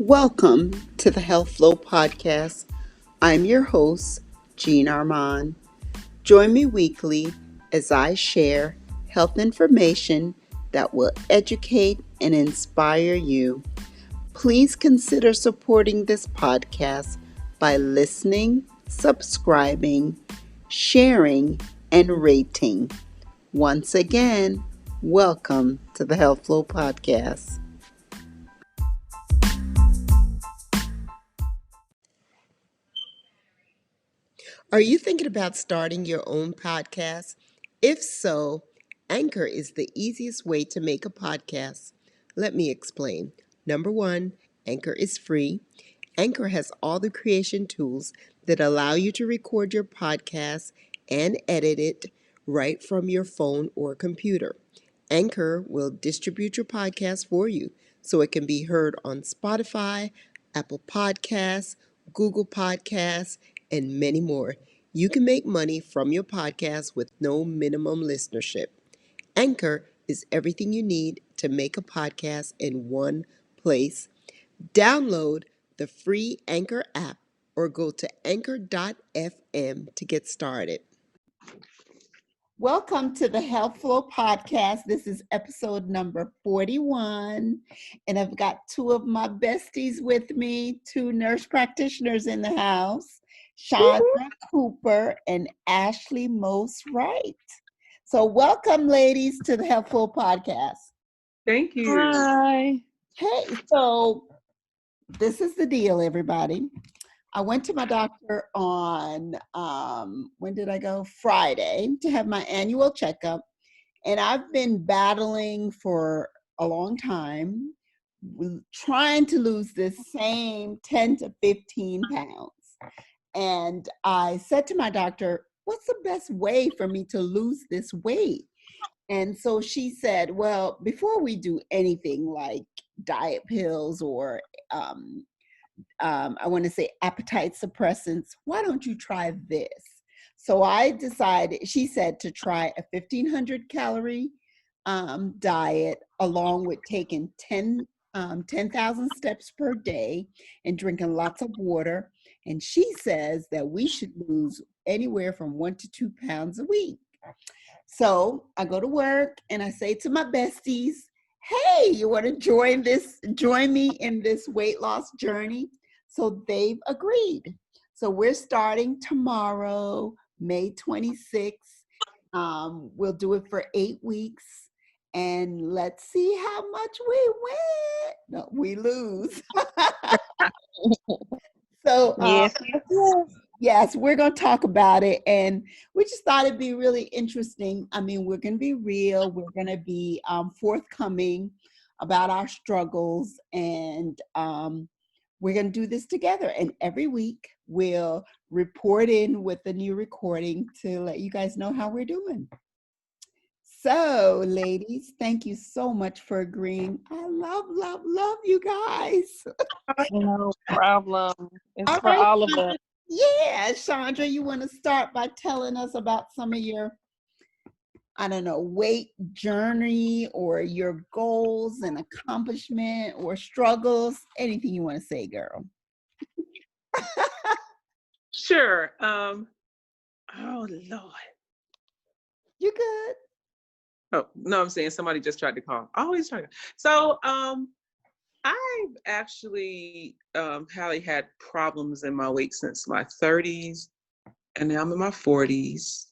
Welcome to the Health Flow Podcast. I'm your host, Jean Armand. Join me weekly as I share health information that will educate and inspire you. Please consider supporting this podcast by listening, subscribing, sharing, and rating. Once again, welcome to the Health Flow Podcast. Are you thinking about starting your own podcast? If so, Anchor is the easiest way to make a podcast. Let me explain. Number one, Anchor is free. Anchor has all the creation tools that allow you to record your podcast and edit it right from your phone or computer. Anchor will distribute your podcast for you so it can be heard on Spotify, Apple Podcasts, Google Podcasts, and many more. You can make money from your podcast with no minimum listenership. Anchor is everything you need to make a podcast in one place. Download the free Anchor app or go to anchor.fm to get started. Welcome to the Health Flow Podcast. This is episode number 41, and I've got two of my besties with me, two nurse practitioners in the house, Chandra Cooper and Ashley Mose-Wright. So welcome, ladies, to the Health Flow Podcast. Thank you. Hi. Hey, so this is the deal, everybody. I went to my doctor on, when did I go? Friday to have my annual checkup. And I've been battling for a long time, trying to lose this same 10 to 15 pounds. And I said to my doctor, what's the best way for me to lose this weight? And so she said, well, before we do anything like diet pills or I want to say appetite suppressants, why don't you try this? So I decided, she said, to try a 1,500 calorie diet along with taking 10,000 steps per day and drinking lots of water. And she says that we should lose anywhere from 1 to 2 pounds a week. So I go to work and I say to my besties, hey, you want to join me in this weight loss journey? So they've agreed. So we're starting tomorrow, May 26th. We'll do it for 8 weeks. And let's see how much we lose. So yes, we're going to talk about it. And we just thought it'd be really interesting. I mean, we're going to be real. We're going to be forthcoming about our struggles. And we're going to do this together. And every week we'll report in with a new recording to let you guys know how we're doing. So, ladies, thank you so much for agreeing. I love you guys. No problem. It's All for right, all of us. yeah, Chandra, you want to start by telling us about some of your, I don't know, weight journey or your goals and accomplishment or struggles, anything you want to say, girl. Sure. Oh Lord. You good? Oh no, I'm saying somebody just tried to call. Always trying to. So I've actually probably had problems in my weight since my 30s, and now I'm in my 40s,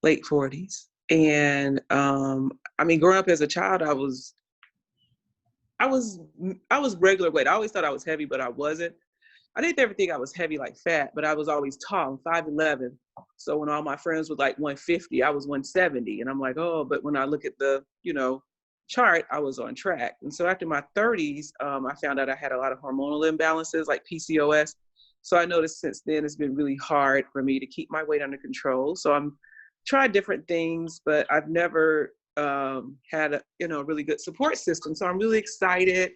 late 40s. And I mean, growing up as a child, I was regular weight. I always thought I was heavy, but I wasn't. I didn't ever think I was heavy like fat, but I was always tall, 5'11". So when all my friends were like 150, I was 170. And I'm like, oh, but when I look at the, chart, I was on track. And so after my 30s, I found out I had a lot of hormonal imbalances like PCOS. So I noticed since then it's been really hard for me to keep my weight under control. So I'm tried different things, but I've never had a really good support system. So I'm really excited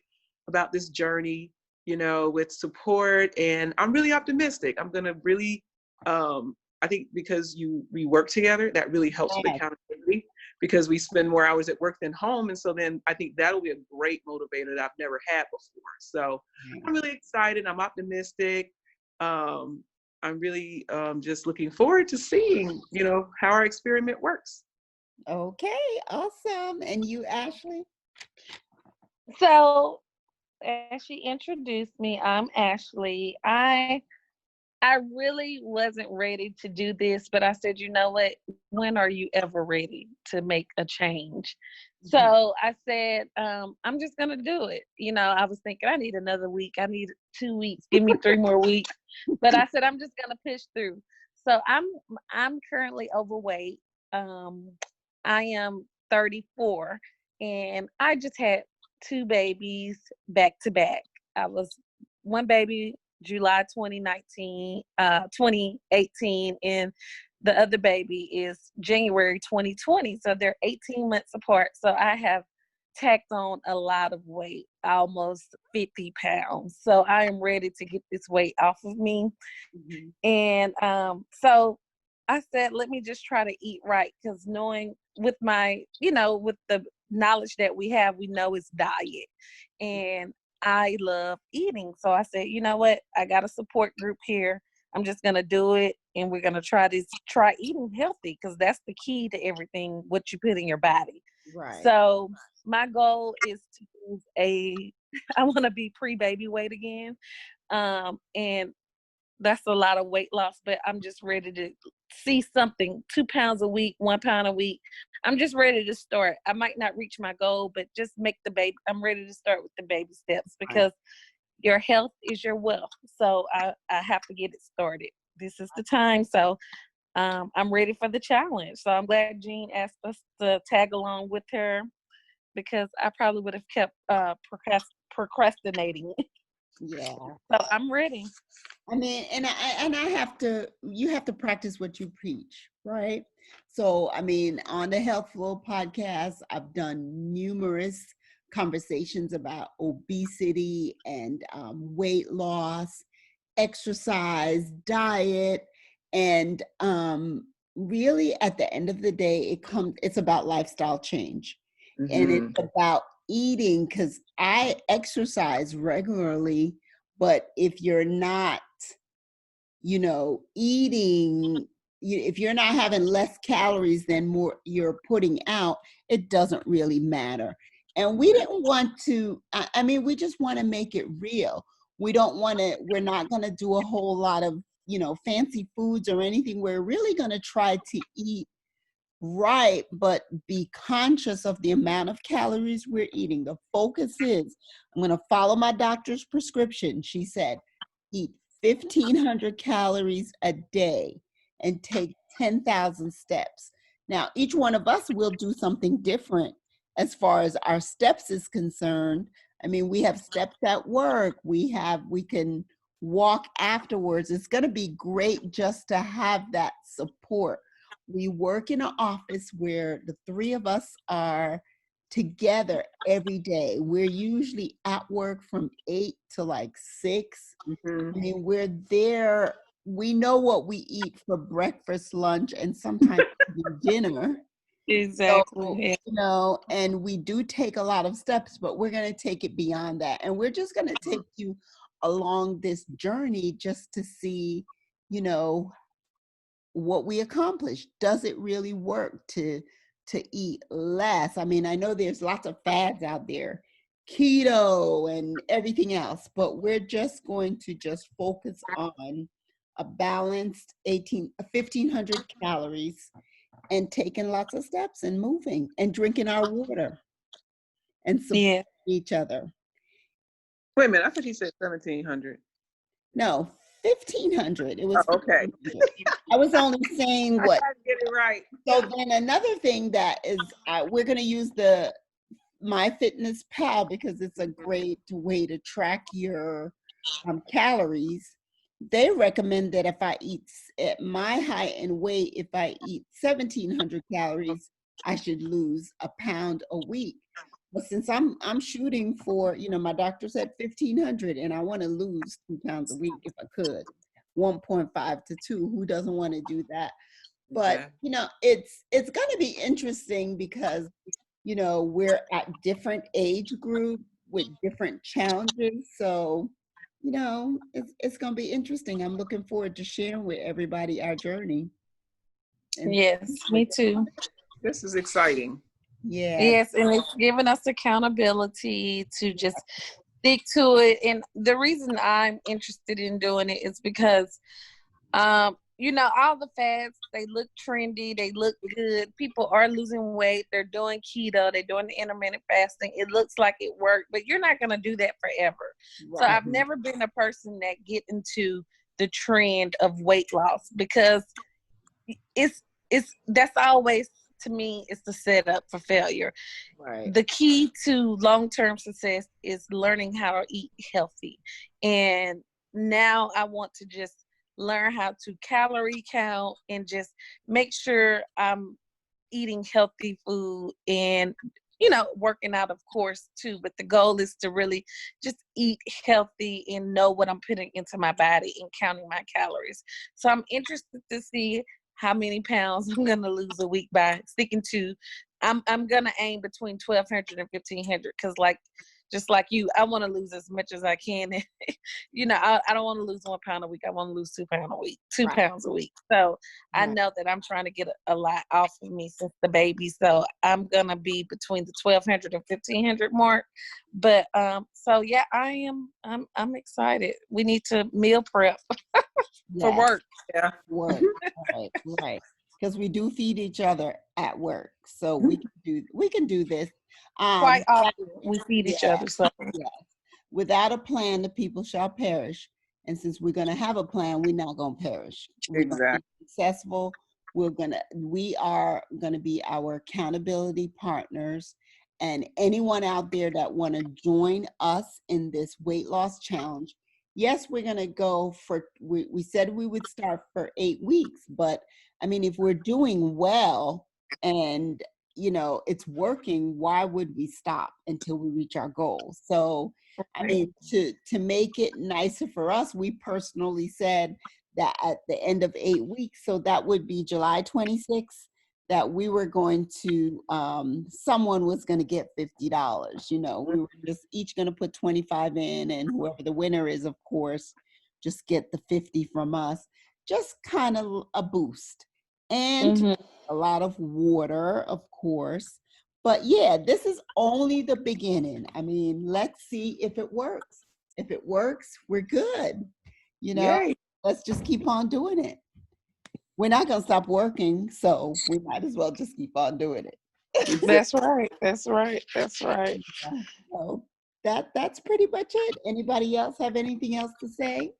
about this journey, with support, and I'm really optimistic. I'm gonna really, I think because we work together, that really helps with accountability. because we spend more hours at work than home. And so then I think that'll be a great motivator that I've never had before. So I'm really excited. I'm optimistic. I'm really just looking forward to seeing, how our experiment works. Okay, awesome. And you, Ashley? So, as she introduced me, I'm Ashley. I really wasn't ready to do this, but I said, you know what? When are you ever ready to make a change? So I said, I'm just gonna do it. I was thinking I need another week. I need 2 weeks. Give me 3 more weeks. But I said I'm just gonna push through. So I'm currently overweight. I am 34, and I just had 2 babies back to back. I was one baby July 2018, and the other baby is January 2020. So they're 18 months apart. So I have tacked on a lot of weight, almost 50 pounds. So I am ready to get this weight off of me. And so I said, let me just try to eat right, because knowing with my, with the knowledge that we have, we know it's diet. And I love eating. So I said, you know what? I got a support group here. I'm just going to do it. And we're going to try eating healthy, because that's the key to everything, what you put in your body. Right. So my goal is to lose I want to be pre-baby weight again. And that's a lot of weight loss, but I'm just ready to see something, 2 pounds a week, 1 pound a week. I'm just ready to start. I might not reach my goal, but just make I'm ready to start with the baby steps, because your health is your wealth. So I have to get it started. This is the time. So I'm ready for the challenge. So I'm glad Jean asked us to tag along with her, because I probably would have kept procrastinating. Yeah. So I'm ready. I mean, and you have to practice what you preach, right? So, I mean, on the Health Flow podcast, I've done numerous conversations about obesity and weight loss, exercise, diet, and really at the end of the day, it's about lifestyle change. And it's about eating, because I exercise regularly, but if you're not eating, if you're not having less calories than more you're putting out, it doesn't really matter. And we didn't want to, I mean, we just want to make it real. We're not going to do a whole lot of, fancy foods or anything. We're really going to try to eat right, but be conscious of the amount of calories we're eating. The focus is, I'm going to follow my doctor's prescription. She said, eat 1,500 calories a day and take 10,000 steps. Now, each one of us will do something different as far as our steps is concerned. I mean, we have steps at work. We can walk afterwards. It's going to be great just to have that support. We work in an office where the 3 of us are together every day. We're usually at work from 8 to like 6. I mean, we're there. We know what we eat for breakfast, lunch, and sometimes dinner. Exactly. So, and we do take a lot of steps, but we're going to take it beyond that. And we're just going to take you along this journey just to see, what we accomplish. Does it really work to eat less? I mean, I know there's lots of fads out there, keto and everything else, but we're just going to focus on a balanced 1,500 calories and taking lots of steps and moving and drinking our water and supporting each other. Wait a minute, I thought you said 1,700. No, 1,500. It was okay. 1,500. I was only saying what. I get it right. So then another thing that is, we're going to use the MyFitnessPal, because it's a great way to track your calories. They recommend that if I eat at my height and weight, if I eat 1,700 calories, I should lose a pound a week. But since I'm shooting for, my doctor said 1,500, and I want to lose 2 pounds a week if I could, 1.5 to 2. Who doesn't want to do that? But, you know, it's going to be interesting because, you know, we're at different age groups with different challenges. So, you know, it's going to be interesting. I'm looking forward to sharing with everybody our journey. And Yes, me too. This is exciting. yeah. Yes, and it's giving us accountability to just stick to it. And the reason I'm interested in doing it is because, you know, all the fads, they look trendy, they look good. People are losing weight, they're doing keto, they're doing the intermittent fasting. It looks like it worked, but you're not going to do that forever. Right. So I've never been a person that get into the trend of weight loss because it's that's always, to me, it's the setup for failure. Right. The key to long-term success is learning how to eat healthy. And now I want to just learn how to calorie count and just make sure I'm eating healthy food and, you know, working out, of course, too. But the goal is to really just eat healthy and know what I'm putting into my body and counting my calories. So I'm interested to see how many pounds I'm going to lose a week by sticking to. I'm going to aim between 1,200 and 1,500 because, like, just like you, I want to lose as much as I can. You know, I don't want to lose 1 pound a week. I want to lose 2 pounds a week, 2 Right. pounds a week. So I Right. know that I'm trying to get a lot off of me since the baby. So I'm going to be between the 1,200 and 1,500 mark. But so yeah, I'm excited. We need to meal prep for Yeah. work. Yeah. Work. Right. Right. Because we do feed each other at work. So we can do this. Quite often we feed each Yeah. other. So Yes. Without a plan, the people shall perish. And since we're going to have a plan, we're not going to perish. We're going to be successful. We are going to be our accountability partners. And anyone out there that want to join us in this weight loss challenge, yes, we're going to go for, we said we would start for 8 weeks, but I mean, if we're doing well and you know, it's working, why would we stop until we reach our goals? So, I mean, to make it nicer for us, we personally said that at the end of 8 weeks, so that would be July 26th, that we were going to, someone was going to get $50. You know, we were just each going to put 25 in, and whoever the winner is, of course, just get the 50 from us. Just kind of a boost. And a lot of water, of course. But yeah, this is only the beginning. I mean, let's see if it works. If it works, we're good. You know, Yay. let's just keep on doing it. We're not going to stop working, so we might as well just keep on doing it. that's right. That's right. That's right. So that's pretty much it. Anybody else have anything else to say?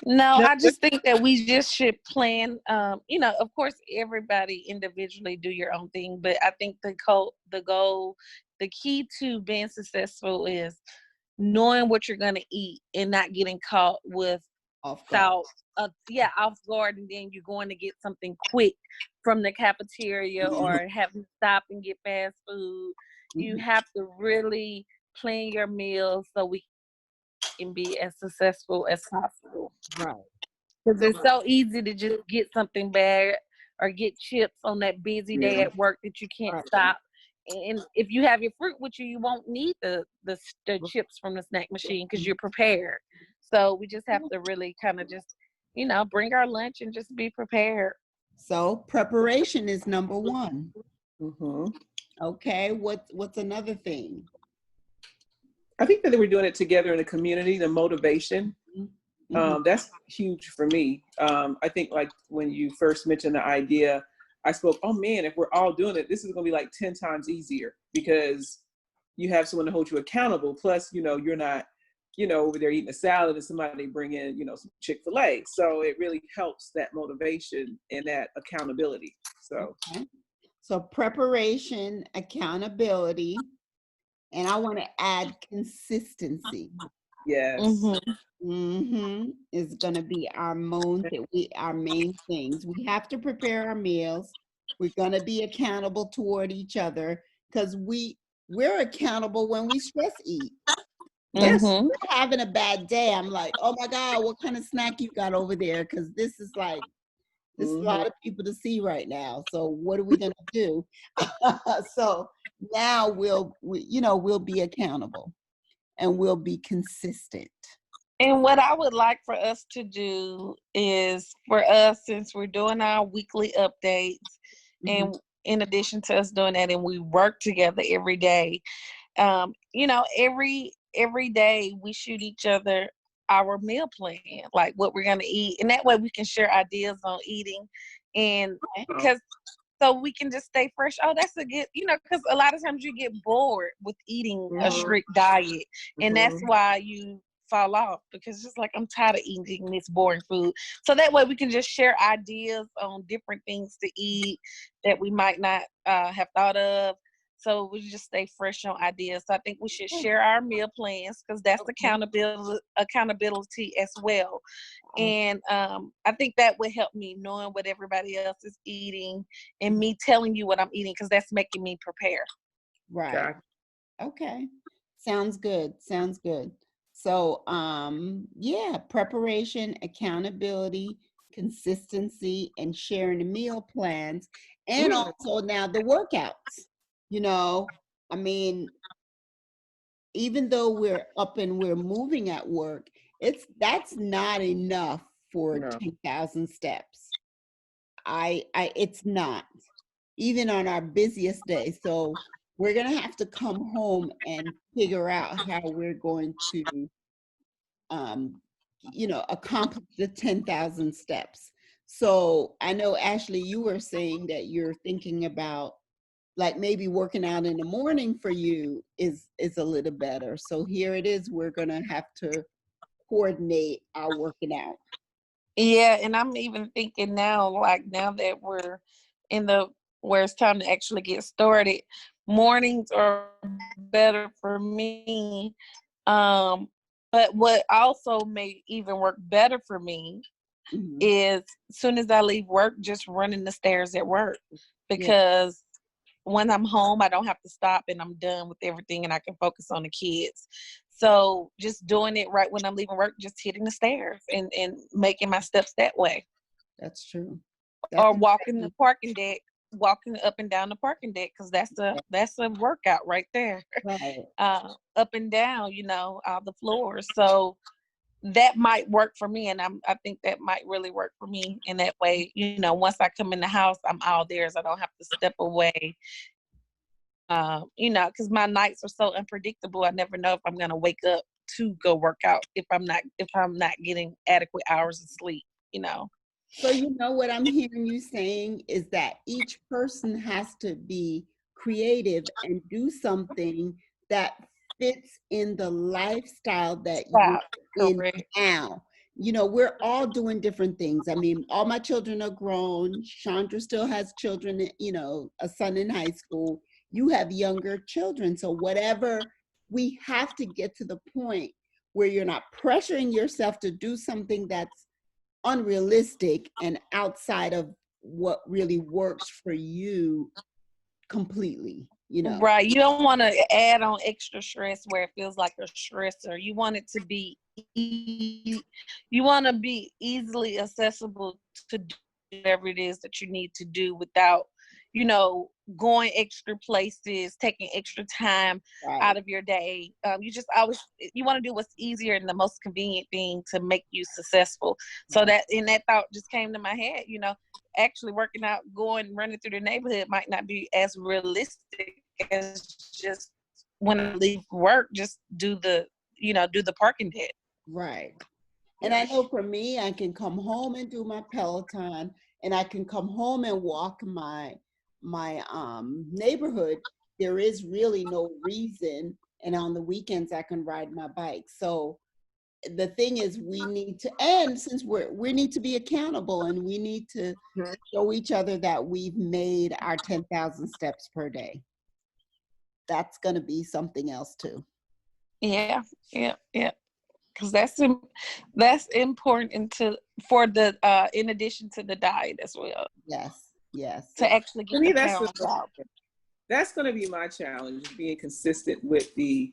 No, I just think that we just should plan. You know, of course, everybody individually do your own thing, but I think the goal, the key to being successful is knowing what you're going to eat and not getting caught with Off guard. off guard, and then you're going to get something quick from the cafeteria or having to stop and get fast food. You have to really plan your meals so we can be as successful as possible. Right. Because it's so easy to just get something bad or get chips on that busy day at work that you can't stop. And if you have your fruit with you, you won't need the chips from the snack machine because you're prepared. So we just have to really kind of just, you know, bring our lunch and just be prepared. So preparation is number one. Mm-hmm. Okay, what's another thing? I think that we're doing it together in the community, the motivation. That's huge for me. I think like when you first mentioned the idea, I spoke, oh man, if we're all doing it, this is going to be like 10 times easier because you have someone to hold you accountable. Plus, you know, you're not, you know, over there eating a salad and somebody bring in, you know, some Chick-fil-A. So it really helps that motivation and that accountability. So, So preparation, accountability, and I want to add consistency. yes. Is going to be our main things. We have to prepare our meals. We're going to be accountable toward each other because we're accountable when we stress eat. Yes. We're having a bad day. I'm like, oh my God, what kind of snack you got over there? Because this is like, There's a lot of people to see right now. So what are we going to do? So now we'll be accountable and we'll be consistent. And what I would like for us to do is, for us, since we're doing our weekly updates, and in addition to us doing that, and we work together every day, every day we shoot each other our meal plan, like what we're going to eat. And that way we can share ideas on eating, and because so we can just stay fresh. Oh, that's a good, because a lot of times you get bored with eating a strict diet, and that's why you fall off, because it's just like, I'm tired of eating this boring food. So that way we can just share ideas on different things to eat that we might not have thought of. So we just stay fresh on ideas. So I think we should share our meal plans, because that's accountability as well. And I think that would help me, knowing what everybody else is eating and me telling you what I'm eating, because that's making me prepare. Right. Okay. Sounds good. Sounds good. So, preparation, accountability, consistency, and sharing the meal plans. And also now the workouts. I mean, even though we're up and we're moving at work, that's not enough for 10,000 steps. It's not, even on our busiest day. So we're going to have to come home and figure out how we're going to, accomplish the 10,000 steps. So I know, Ashley, you were saying that you're thinking about, like, maybe working out in the morning for you is a little better. So here it is. We're going to have to coordinate our working out. Yeah, and I'm even thinking now, like, now that we're where it's time to actually get started, mornings are better for me. But what also may even work better for me is, as soon as I leave work, just running the stairs at work, because when I'm home, I don't have to stop, and I'm done with everything, and I can focus on the kids. So just doing it right when I'm leaving work, just hitting the stairs and making my steps that way. That's true. Or walking the parking deck, walking up and down the parking deck, because that's a workout right there. Right. Up and down, all the floors. So that might work for me, and I think that might really work for me in that way. Once I come in the house, I'm all there, so I don't have to step away. Because my nights are so unpredictable. I never know if I'm gonna wake up to go work out if I'm not getting adequate hours of sleep. So what I'm hearing you saying is that each person has to be creative and do something that fits in the lifestyle that you're in now. We're all doing different things. I mean, all my children are grown. Chandra still has children, a son in high school. You have younger children. So we have to get to the point where you're not pressuring yourself to do something that's unrealistic and outside of what really works for you completely, Right. You don't want to add on extra stress where it feels like a stressor. You want it to be you want to be easily accessible to do whatever it is that you need to do without, going extra places, taking extra time out of your day. You want to do what's easier and the most convenient thing to make you successful. So that thought just came to my head, actually working out, running through the neighborhood might not be as realistic as just when I leave work, just do the parking deck. Right. And I know for me, I can come home and do my Peloton, and I can come home and walk my neighborhood. There is really no reason. And on the weekends, I can ride my bike. So the thing is, we need to, and since we need to be accountable, and we need to show each other that we've made our 10,000 steps per day. That's going to be something else too. Yeah. Because that's important for the in addition to the diet as well. Yes. To actually get the pounds out. That's going to be my challenge, being consistent with the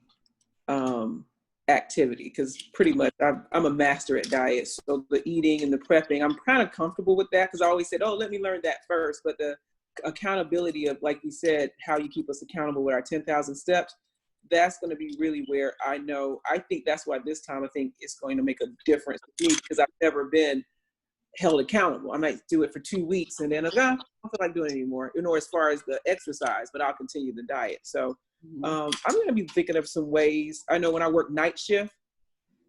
activity, because pretty much I'm a master at diets. So the eating and the prepping, I'm kind of comfortable with that, because I always said, oh, let me learn that first. But the accountability of, like you said, how you keep us accountable with our 10,000 steps, that's going to be really where I think that's why this time I think it's going to make a difference for me, because I've never been held accountable. I might do it for 2 weeks and then I don't feel like doing it anymore, as far as the exercise, but I'll continue the diet. So I'm going to be thinking of some ways. I know when I work night shift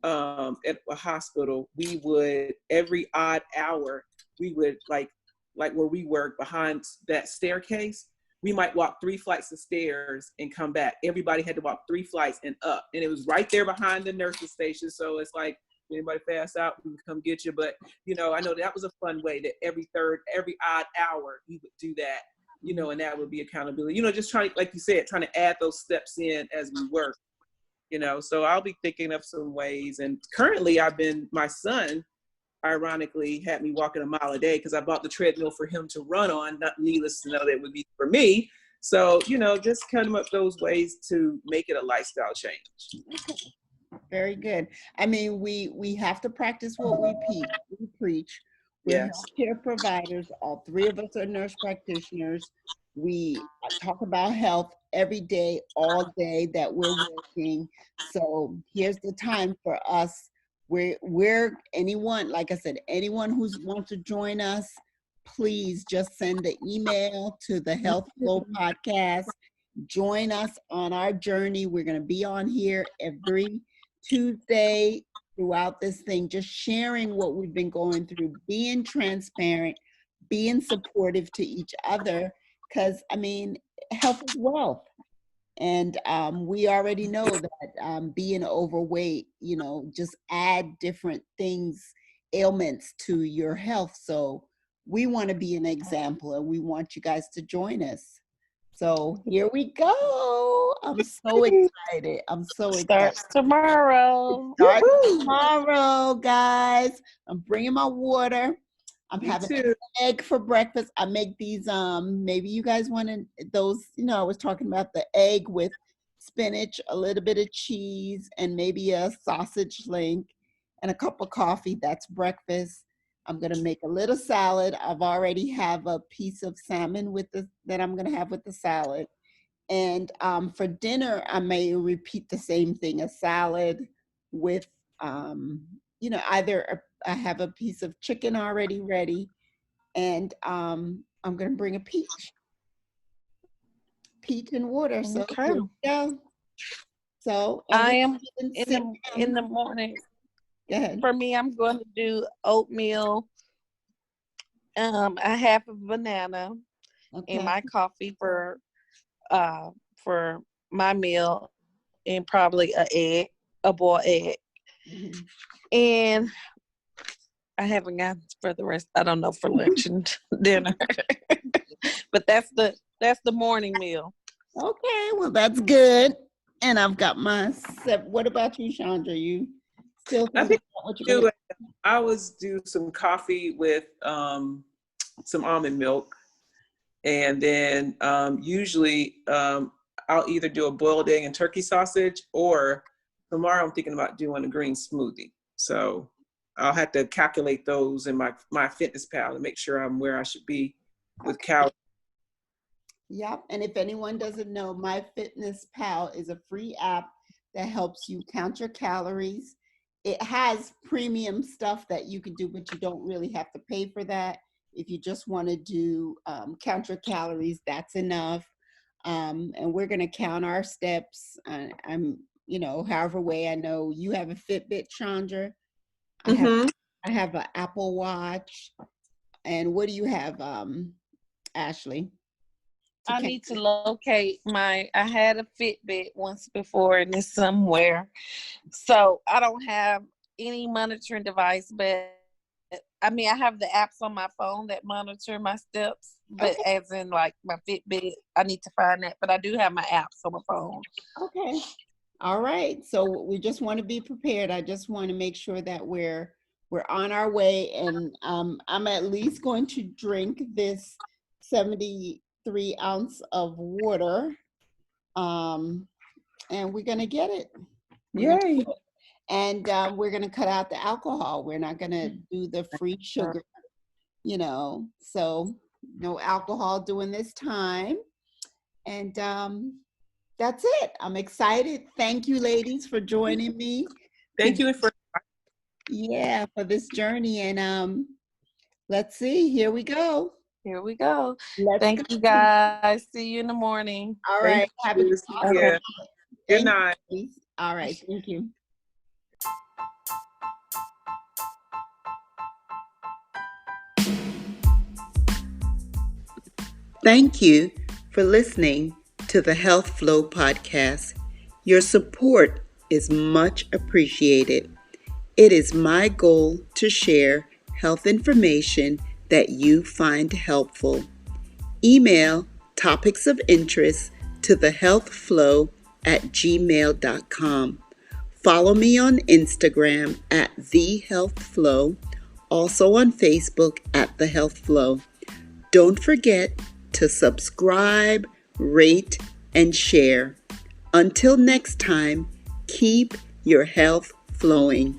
at a hospital, we would, every odd hour, we would like where we work behind that staircase, we might walk 3 flights of stairs and come back. Everybody had to walk 3 flights and up. And it was right there behind the nursing station. So it's like, anybody pass out, we can come get you. But, I know that was a fun way that every odd hour, we would do that, and that would be accountability. Just trying, like you said, trying to add those steps in as we work, So I'll be thinking of some ways. And currently my son, ironically, had me walking a mile a day, because I bought the treadmill for him to run on. Not needless to know that it would be for me. So, just come up those ways to make it a lifestyle change. Okay. Very good. I mean, we have to practice what we preach. We're Yes. healthcare providers. All 3 of us are nurse practitioners. We talk about health every day, all day that we're working. So here's the time for us. We're anyone, like I said, anyone who wants to join us, please just send an email to the Health Flow Podcast. Join us on our journey. We're going to be on here every Tuesday throughout this thing, just sharing what we've been going through, being transparent, being supportive to each other, because I mean, health is wealth. And we already know that being overweight, just add different things, ailments to your health. So we want to be an example, and we want you guys to join us. So here we go. I'm so excited. Starts tomorrow. Start tomorrow, guys. I'm bringing my water. I'm having an egg for breakfast. I make these, maybe you guys wanted those, I was talking about the egg with spinach, a little bit of cheese, and maybe a sausage link and a cup of coffee. That's breakfast. I'm going to make a little salad. I've already have a piece of salmon that I'm going to have with the salad. And for dinner, I may repeat the same thing, a salad with, either I have a piece of chicken already ready, and I'm going to bring a peach and water. So Okay. here we go. So I am in the morning. Go ahead. For me, I'm going to do oatmeal, a half a banana, and my coffee for my meal, and probably a boiled egg. Mm-hmm. And I haven't gotten for the rest. I don't know for lunch and dinner, but that's the morning meal. Okay, well that's good. And I've got my. What about you, Chandra? You still thinking about what you're gonna do? I always do some coffee with some almond milk, and then usually I'll either do a boiled egg and turkey sausage, or tomorrow I'm thinking about doing a green smoothie. So I'll have to calculate those in my MyFitnessPal to make sure I'm where I should be with calories. Yep. And if anyone doesn't know, MyFitnessPal is a free app that helps you count your calories. It has premium stuff that you can do, but you don't really have to pay for that. If you just want to do count your calories, that's enough. And we're going to count our steps. I'm, however way. I know you have a Fitbit, Chandra. I have an Apple Watch. And what do you have, Ashley? I need to locate I had a Fitbit once before, and it's somewhere. So I don't have any monitoring device, but I have the apps on my phone that monitor my steps, but as in like my Fitbit, I need to find that. But I do have my apps on my phone. Okay. All right. So we just want to be prepared. I just want to make sure that we're on our way. And I'm at least going to drink this 73 ounce of water. And we're going to get it. Yay. And we're going to cut out the alcohol. We're not going to do the free sugar, so no alcohol during this time. And that's it. I'm excited. Thank you, ladies, for joining me. Thank you for for this journey. And let's see. Here we go. Here we go. Let's Thank you, guys. See you in the morning. All right. Thank Have a you. good Yeah. Good Thank night. you. All right. Thank you. Thank you for listening to the Health Flow podcast. Your support is much appreciated. It is my goal to share health information that you find helpful. Email topics of interest to thehealthflow@gmail.com. Follow me on Instagram at thehealthflow, also on Facebook at The Health Flow. Don't forget to subscribe, rate, and share. Until next time, keep your health flowing.